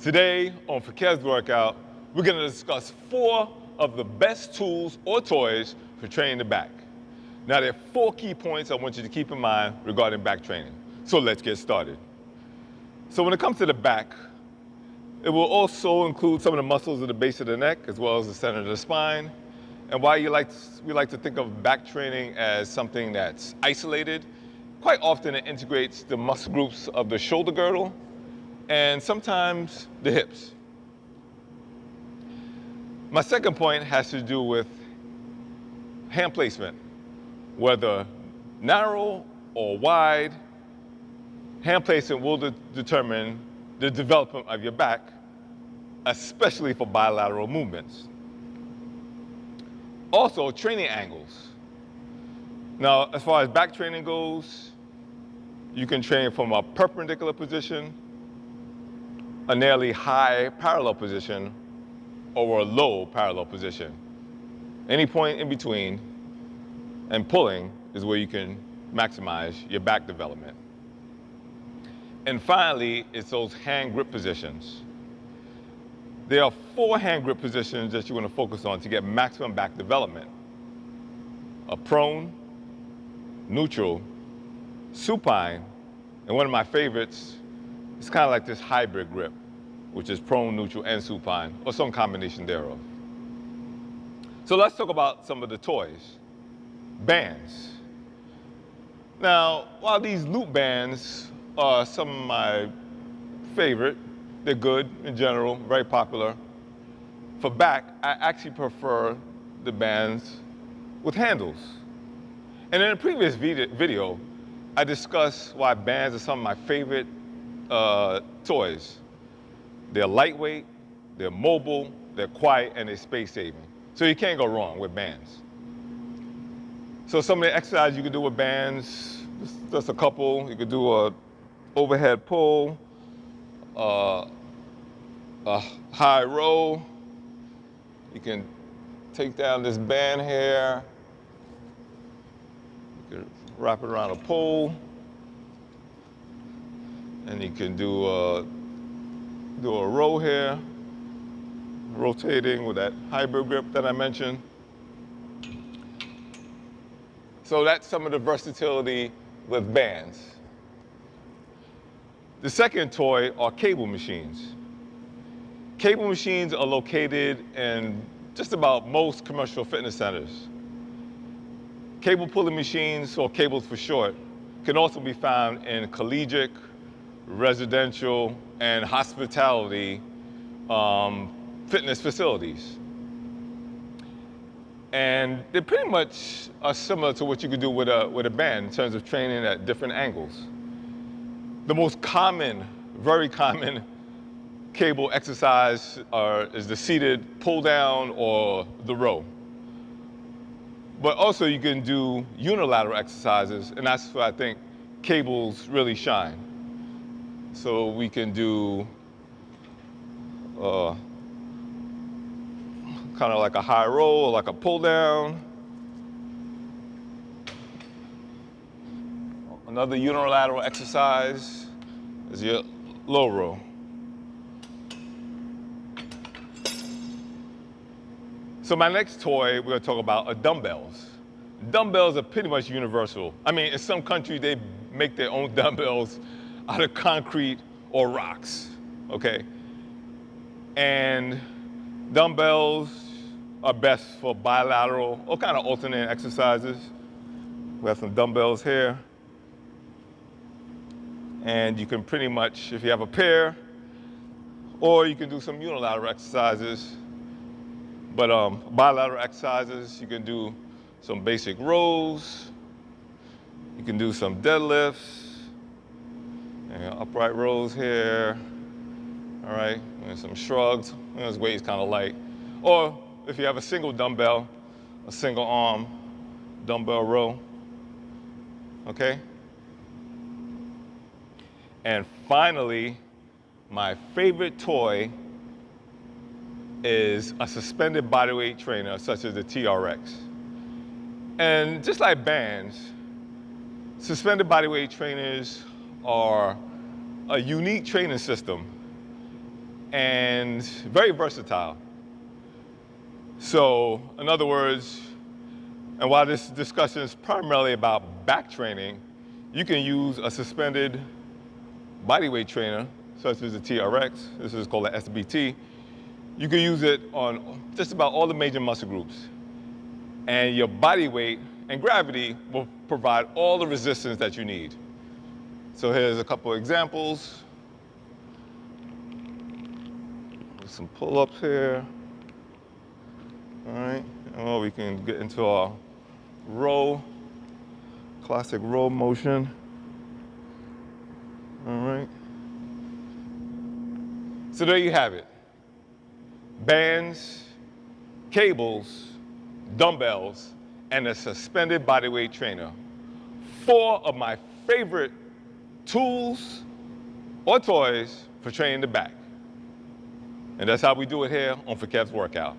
Today on Fakir's Workout, we're going to discuss 4 of the best tools or toys for training the back. Now there are 4 key points I want you to keep in mind regarding back training. So let's get started. So when it comes to the back, it will also include some of the muscles at the base of the neck as well as the center of the spine. And while we like to think of back training as something that's isolated, quite often it integrates the muscle groups of the shoulder girdle and sometimes the hips. My second point has to do with hand placement. Whether narrow or wide, hand placement will determine the development of your back, especially for bilateral movements. Also, training angles. Now, as far as back training goes, you can train from a perpendicular position, a nearly high parallel position, or a low parallel position. Any point in between, and pulling is where you can maximize your back development. And finally, it's those hand grip positions. There are 4 hand grip positions that you want to focus on to get maximum back development. A prone, neutral, supine, and one of my favorites, it's kind of like this hybrid grip, which is prone, neutral, and supine, or some combination thereof. So let's talk about some of the toys. Bands. Now, while these loop bands are some of my favorite, they're good in general, very popular. For back, I actually prefer the bands with handles. And in a previous video, I discussed why bands are some of my favorite toys. They're lightweight, they're mobile, they're quiet, and they're space-saving. So you can't go wrong with bands. So some of the exercises you can do with bands, just a couple. You could do a overhead pull, a high row. You can take down this band here. You can wrap it around a pole. And you can do a row here, rotating with that hybrid grip that I mentioned. So that's some of the versatility with bands. The second toy are cable machines. Cable machines are located in just about most commercial fitness centers. Cable pulling machines, or cables for short, can also be found in collegiate, residential, and hospitality fitness facilities. And they pretty much are similar to what you could do with a band in terms of training at different angles. The most common, very common cable exercise is the seated pull down or the row. But also you can do unilateral exercises, and that's where I think cables really shine. So we can do kind of like a high roll or like a pull down. Another unilateral exercise is your low row. So my next toy, we're going to talk about are dumbbells. Dumbbells are pretty much universal. I mean, in some countries, they make their own dumbbells out of concrete or rocks, okay? And dumbbells are best for bilateral or kind of alternate exercises. We have some dumbbells here. And you can pretty much, if you have a pair, or you can do some unilateral exercises. But bilateral exercises, you can do some basic rows. You can do some deadlifts. And upright rows here. All right, and some shrugs. This weight is kind of light. Or if you have a single dumbbell, a single arm dumbbell row. Okay? And finally, my favorite toy is a suspended bodyweight trainer such as the TRX. And just like bands, suspended bodyweight trainers are a unique training system and very versatile. So, in other words, and while this discussion is primarily about back training, you can use a suspended bodyweight trainer, such as the TRX, this is called the SBT. You can use it on just about all the major muscle groups. And your body weight and gravity will provide all the resistance that you need. So here's a couple of examples. Some pull-ups here. All right, well, we can get into our row, classic row motion. All right. So there you have it. Bands, cables, dumbbells, and a suspended bodyweight trainer. 4 of my favorite tools or toys for training the back. And that's how we do it here on For Kev's Workout.